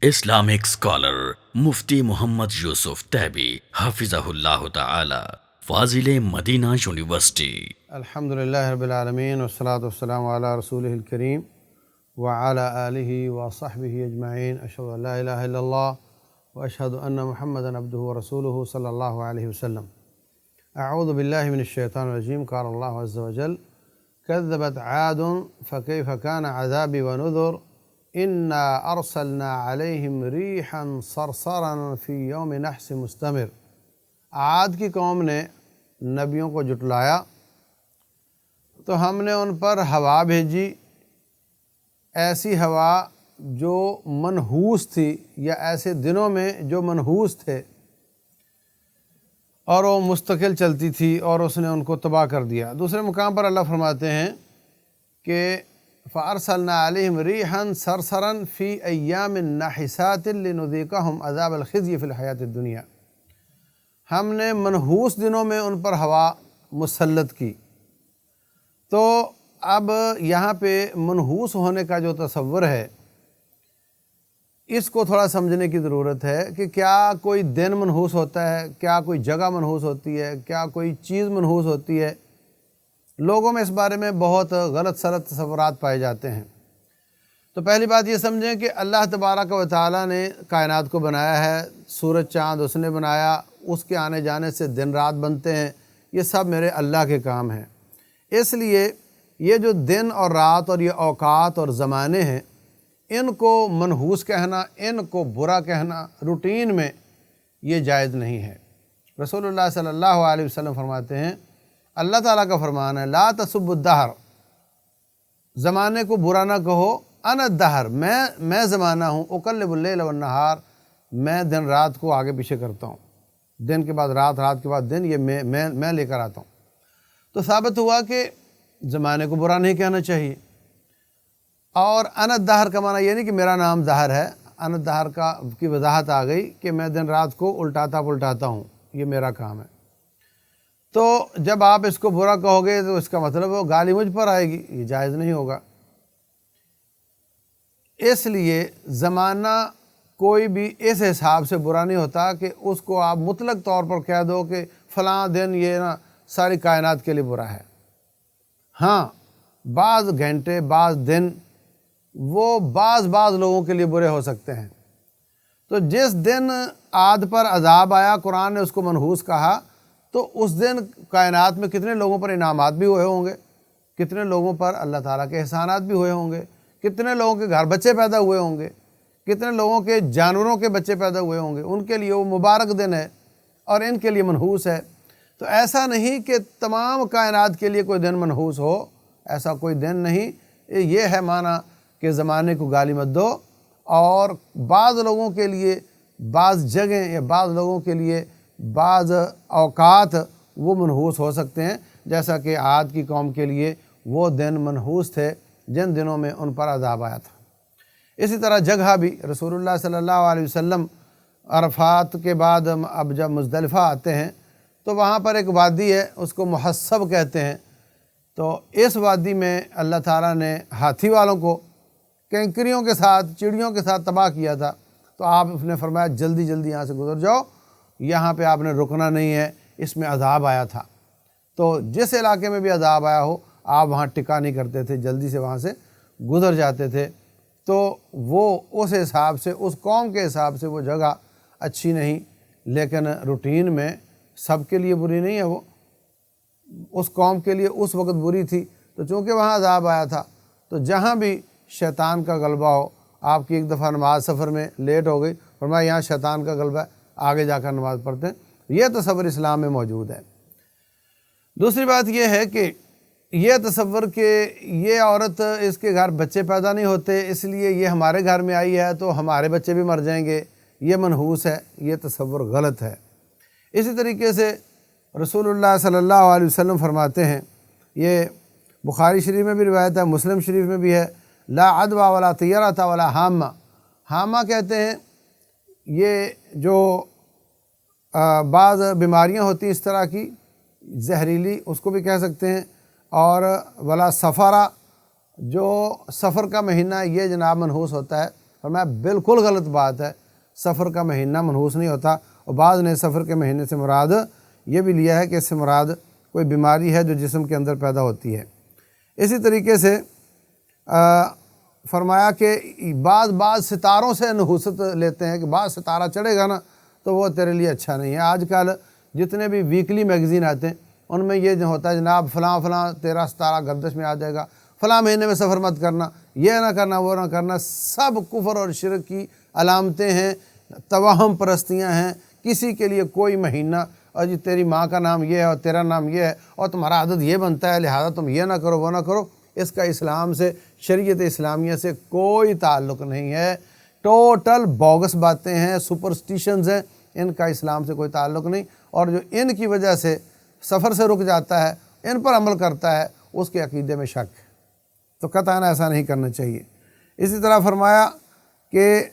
Islamic scholar مفتی محمد یوسف تیبی حافظہ اللہ تعالی، فاضل Medina university. الحمد للہ رب العالمین والصلاة والسلام علی رسولہ الکریم وعلی آلہ وصحبہ اجمعین، اشہد ان لا الہ الا اللہ واشہد ان محمدا عبدہ ورسولہ صلی اللہ علیہ وسلم۔ اعوذ باللہ من الشیطان الرجیم، قال اللہ عز وجل کذبت عاد فکیف کان عذابی ونذر انا ارسلنا علیہم ریحا صرصرا فی یوم نحس مستمر۔ عاد کی قوم نے نبیوں کو جھٹلایا تو ہم نے ان پر ہوا بھیجی، ایسی ہوا جو منحوس تھی، یا ایسے دنوں میں جو منحوس تھے اور وہ مستقل چلتی تھی، اور اس نے ان کو تباہ کر دیا۔ دوسرے مقام پر اللہ فرماتے ہیں کہ فَأَرْسَلْنَا عَلَيْهِمْ رِيحًا صَرْصَرًا فِي أَيَّامٍ نَحِسَاتٍ لِنُذِيقَهُمْ عَذَابَ الْخِزْيِ فِي الْحَيَاةِ الدُّنْيَا۔ ہم نے منحوس دنوں میں ان پر ہوا مسلط کی۔ تو اب یہاں پہ منحوس ہونے کا جو تصور ہے، اس کو تھوڑا سمجھنے کی ضرورت ہے کہ کیا کوئی دن منحوس ہوتا ہے، کیا کوئی جگہ منحوس ہوتی ہے، کیا کوئی چیز منحوس ہوتی ہے۔ لوگوں میں اس بارے میں بہت غلط سلط تصورات پائے جاتے ہیں۔ تو پہلی بات یہ سمجھیں کہ اللہ تبارک و تعالیٰ نے کائنات کو بنایا ہے، سورج چاند اس نے بنایا، اس کے آنے جانے سے دن رات بنتے ہیں، یہ سب میرے اللہ کے کام ہیں۔ اس لیے یہ جو دن اور رات اور یہ اوقات اور زمانے ہیں، ان کو منحوس کہنا، ان کو برا کہنا روٹین میں یہ جائز نہیں ہے۔ رسول اللہ صلی اللہ علیہ وسلم فرماتے ہیں، اللہ تعالیٰ کا فرمان ہے لا تسبوا الدہر، زمانے کو برا نہ کہو، انا الدہر، میں زمانہ ہوں، اقلب اللیل والنہار، میں دن رات کو آگے پیچھے کرتا ہوں، دن کے بعد رات، رات کے بعد دن، یہ میں لے کر آتا ہوں۔ تو ثابت ہوا کہ زمانے کو برا نہیں کہنا چاہیے۔ اور انا الدہر کا معنی یہ نہیں کہ میرا نام دہر ہے، انا الدہر کی وضاحت آ گئی کہ میں دن رات کو الٹاتا پلٹاتا ہوں، یہ میرا کام ہے۔ تو جب آپ اس کو برا کہو گے تو اس کا مطلب وہ گالی مجھ پر آئے گی، یہ جائز نہیں ہوگا۔ اس لیے زمانہ کوئی بھی اس حساب سے برا نہیں ہوتا کہ اس کو آپ مطلق طور پر کہہ دو کہ فلاں دن یہ نا ساری کائنات کے لیے برا ہے۔ ہاں، بعض گھنٹے، بعض دن وہ بعض لوگوں کے لیے برے ہو سکتے ہیں۔ تو جس دن عاد پر عذاب آیا، قرآن نے اس کو منحوس کہا، تو اس دن کائنات میں کتنے لوگوں پر انعامات بھی ہوئے ہوں گے، کتنے لوگوں پر اللہ تعالیٰ کے احسانات بھی ہوئے ہوں گے، کتنے لوگوں کے گھر بچے پیدا ہوئے ہوں گے، کتنے لوگوں کے جانوروں کے بچے پیدا ہوئے ہوں گے، ان کے لیے وہ مبارک دن ہے اور ان کے لیے منحوس ہے۔ تو ایسا نہیں کہ تمام کائنات کے لیے کوئی دن منحوس ہو، ایسا کوئی دن نہیں۔ یہ ہے معنی کہ زمانے کو گالی مت دو، اور بعض لوگوں کے لیے بعض جگہیں یا بعض لوگوں کے لیے بعض اوقات وہ منحوس ہو سکتے ہیں، جیسا کہ عاد کی قوم کے لیے وہ دن منحوس تھے جن دنوں میں ان پر عذاب آیا تھا۔ اسی طرح جگہ بھی رسول اللہ صلی اللہ علیہ وسلم عرفات کے بعد اب جب مزدلفہ آتے ہیں تو وہاں پر ایک وادی ہے، اس کو محصب کہتے ہیں۔ تو اس وادی میں اللہ تعالیٰ نے ہاتھی والوں کو کینکریوں کے ساتھ، چڑیوں کے ساتھ تباہ کیا تھا۔ تو آپ نے فرمایا جلدی جلدی یہاں سے گزر جاؤ، یہاں پہ آپ نے رکنا نہیں ہے، اس میں عذاب آیا تھا۔ تو جس علاقے میں بھی عذاب آیا ہو، آپ وہاں ٹکا نہیں کرتے تھے، جلدی سے وہاں سے گزر جاتے تھے۔ تو وہ اس حساب سے، اس قوم کے حساب سے وہ جگہ اچھی نہیں، لیکن روٹین میں سب کے لیے بری نہیں ہے۔ وہ اس قوم کے لیے اس وقت بری تھی، تو چونکہ وہاں عذاب آیا تھا، تو جہاں بھی شیطان کا غلبہ ہو، آپ کی ایک دفعہ نماز سفر میں لیٹ ہو گئی، فرمایا یہاں شیطان کا غلبہ ہے، آگے جا کر نماز پڑھتے ہیں، یہ تصور اسلام میں موجود ہے۔ دوسری بات یہ ہے کہ یہ تصور کہ یہ عورت، اس کے گھر بچے پیدا نہیں ہوتے، اس لیے یہ ہمارے گھر میں آئی ہے تو ہمارے بچے بھی مر جائیں گے، یہ منحوس ہے، یہ تصور غلط ہے۔ اسی طریقے سے رسول اللہ صلی اللہ علیہ وسلم فرماتے ہیں، یہ بخاری شریف میں بھی روایت ہے، مسلم شریف میں بھی ہے، لا عدوى ولا طیرۃ ولا حامہ۔ حامہ کہتے ہیں یہ جو بعض بیماریاں ہوتی ہیں اس طرح کی زہریلی، اس کو بھی کہہ سکتے ہیں، اور ولا سفرہ، جو سفر کا مہینہ یہ جناب منحوس ہوتا ہے، فرمایا بالکل غلط بات ہے، سفر کا مہینہ منحوس نہیں ہوتا، اور بعض نے سفر کے مہینے سے مراد یہ بھی لیا ہے کہ اس سے مراد کوئی بیماری ہے جو جسم کے اندر پیدا ہوتی ہے۔ اسی طریقے سے فرمایا کہ بعض ستاروں سے نحوست لیتے ہیں کہ بعض ستارہ چڑھے گا نا تو وہ تیرے لیے اچھا نہیں ہے۔ آج کل جتنے بھی ویکلی میگزین آتے ہیں ان میں یہ جو ہوتا ہے جناب فلاں تیرا ستارہ گردش میں آ جائے گا، فلاں مہینے میں سفر مت کرنا، یہ نہ کرنا، وہ نہ کرنا، سب کفر اور شرک کی علامتیں ہیں، توہم پرستیاں ہیں۔ کسی کے لیے کوئی مہینہ اور جی تیری ماں کا نام یہ ہے اور تیرا نام یہ ہے اور تمہارا عدد یہ بنتا ہے لہذا تم یہ نہ کرو وہ نہ کرو، اس کا اسلام سے، شریعت اسلامیہ سے کوئی تعلق نہیں ہے۔ ٹوٹل بوگس باتیں ہیں، سپرسٹیشنز ہیں، ان کا اسلام سے کوئی تعلق نہیں، اور جو ان کی وجہ سے سفر سے رک جاتا ہے، ان پر عمل کرتا ہے، اس کے عقیدے میں شک ہے، تو قطعاً ایسا نہیں کرنا چاہیے۔ اسی طرح فرمایا کہ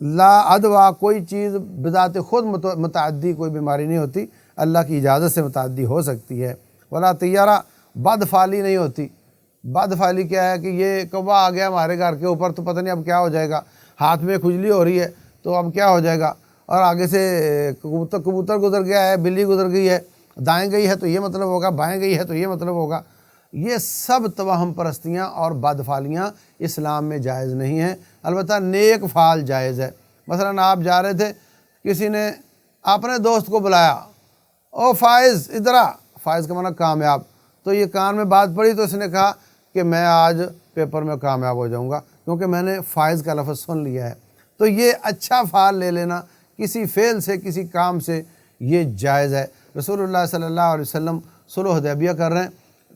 لا عدویٰ، کوئی چیز بذات خود متعدی کوئی بیماری نہیں ہوتی، اللہ کی اجازت سے متعدی ہو سکتی ہے۔ ولا طیارہ، بدفعلی نہیں ہوتی۔ بدفعلی کیا ہے کہ یہ کوا آ گیا ہمارے گھر کے اوپر تو پتہ نہیں اب کیا ہو جائے گا، ہاتھ میں کھجلی ہو رہی ہے تو اب کیا ہو جائے گا، اور آگے سے کبوتر گزر گیا ہے، بلی گزر گئی ہے، دائیں گئی ہے تو یہ مطلب ہوگا، بائیں گئی ہے تو یہ مطلب ہوگا۔ یہ سب توہم پرستیاں اور بدفعلیاں اسلام میں جائز نہیں ہیں، البتہ نیک فعل جائز ہے۔ مثلا آپ جا رہے تھے، کسی نے اپنے دوست کو بلایا، او فائز ادھر آ، فائز کا معنی کامیاب، تو یہ کان میں بات پڑی تو اس نے کہا کہ میں آج پیپر میں کامیاب ہو جاؤں گا کیونکہ میں نے فائز کا لفظ سن لیا ہے۔ تو یہ اچھا فعل لے لینا کسی فعل سے، کسی کام سے، یہ جائز ہے۔ رسول اللہ صلی اللہ علیہ وسلم صلح حدیبیہ کر رہے ہیں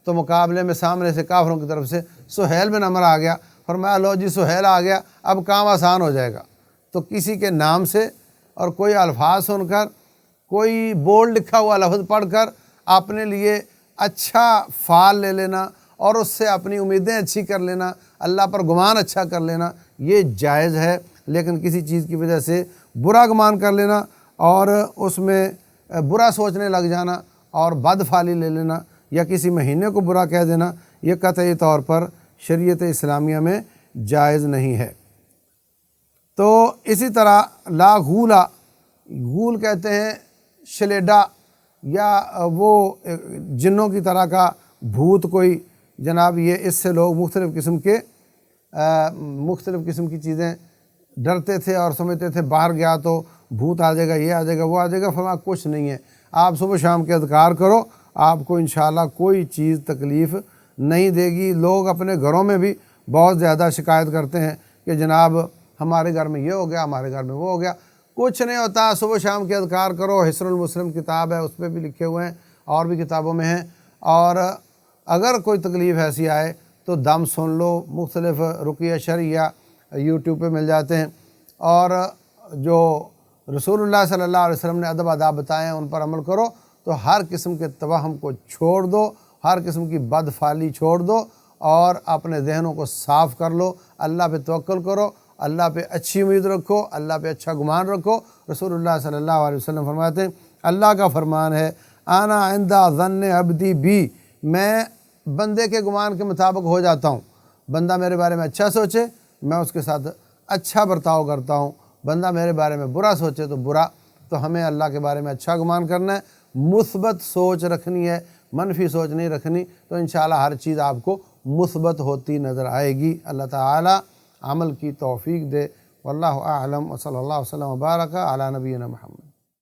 تو مقابلے میں سامنے سے کافروں کی طرف سے سہیل بن عمر آ گیا، فرمایا لو جی سہیل آ گیا، اب کام آسان ہو جائے گا۔ تو کسی کے نام سے اور کوئی الفاظ سن کر، کوئی بورڈ لکھا ہوا لفظ پڑھ کر اپنے لیے اچھا فعل لے لینا اور اس سے اپنی امیدیں اچھی کر لینا، اللہ پر گمان اچھا کر لینا، یہ جائز ہے۔ لیکن کسی چیز کی وجہ سے برا گمان کر لینا اور اس میں برا سوچنے لگ جانا اور بدفعلی لے لینا یا کسی مہینے کو برا کہہ دینا، یہ قطعی طور پر شریعت اسلامیہ میں جائز نہیں ہے۔ تو اسی طرح لا غولا، غول کہتے ہیں شلیڈا یا وہ جنوں کی طرح کا بھوت کوئی، جناب یہ اس سے لوگ مختلف قسم کی چیزیں ڈرتے تھے اور سمجھتے تھے باہر گیا تو بھوت آ جائے گا، یہ آ جائے گا، وہ آ جائے گا۔ فرمایا کچھ نہیں ہے، آپ صبح شام کے اذکار کرو، آپ کو انشاءاللہ کوئی چیز تکلیف نہیں دے گی۔ لوگ اپنے گھروں میں بھی بہت زیادہ شکایت کرتے ہیں کہ جناب ہمارے گھر میں یہ ہو گیا، ہمارے گھر میں وہ ہو گیا۔ کچھ نہیں ہوتا، صبح شام کے اذکار کرو، حصن المسلم کتاب ہے اس پہ بھی لکھے ہوئے ہیں اور بھی کتابوں میں ہیں، اور اگر کوئی تکلیف ایسی آئے تو دم سن لو، مختلف رقیہ شرعیہ یوٹیوب پہ مل جاتے ہیں، اور جو رسول اللہ صلی اللہ علیہ وسلم نے ادب آداب بتائے ہیں ان پر عمل کرو، تو ہر قسم کے توہم کو چھوڑ دو، ہر قسم کی بدفعلی چھوڑ دو اور اپنے ذہنوں کو صاف کر لو، اللہ پہ توکل کرو، اللہ پہ اچھی امید رکھو، اللہ پہ اچھا گمان رکھو۔ رسول اللہ صلی اللہ علیہ وسلم فرماتے ہیں اللہ کا فرمان ہے انا عند ظن عبدی بی، میں بندے کے گمان کے مطابق ہو جاتا ہوں۔ بندہ میرے بارے میں اچھا سوچے میں اس کے ساتھ اچھا برتاؤ کرتا ہوں، بندہ میرے بارے میں برا سوچے تو برا۔ تو ہمیں اللہ کے بارے میں اچھا گمان کرنا ہے، مثبت سوچ رکھنی ہے، منفی سوچ نہیں رکھنی، تو انشاءاللہ ہر چیز آپ کو مثبت ہوتی نظر آئے گی۔ اللہ تعالی عمل کی توفیق دے۔ واللہ اعلم، وصلی اللہ وسلم وبارک علی نبینا محمد۔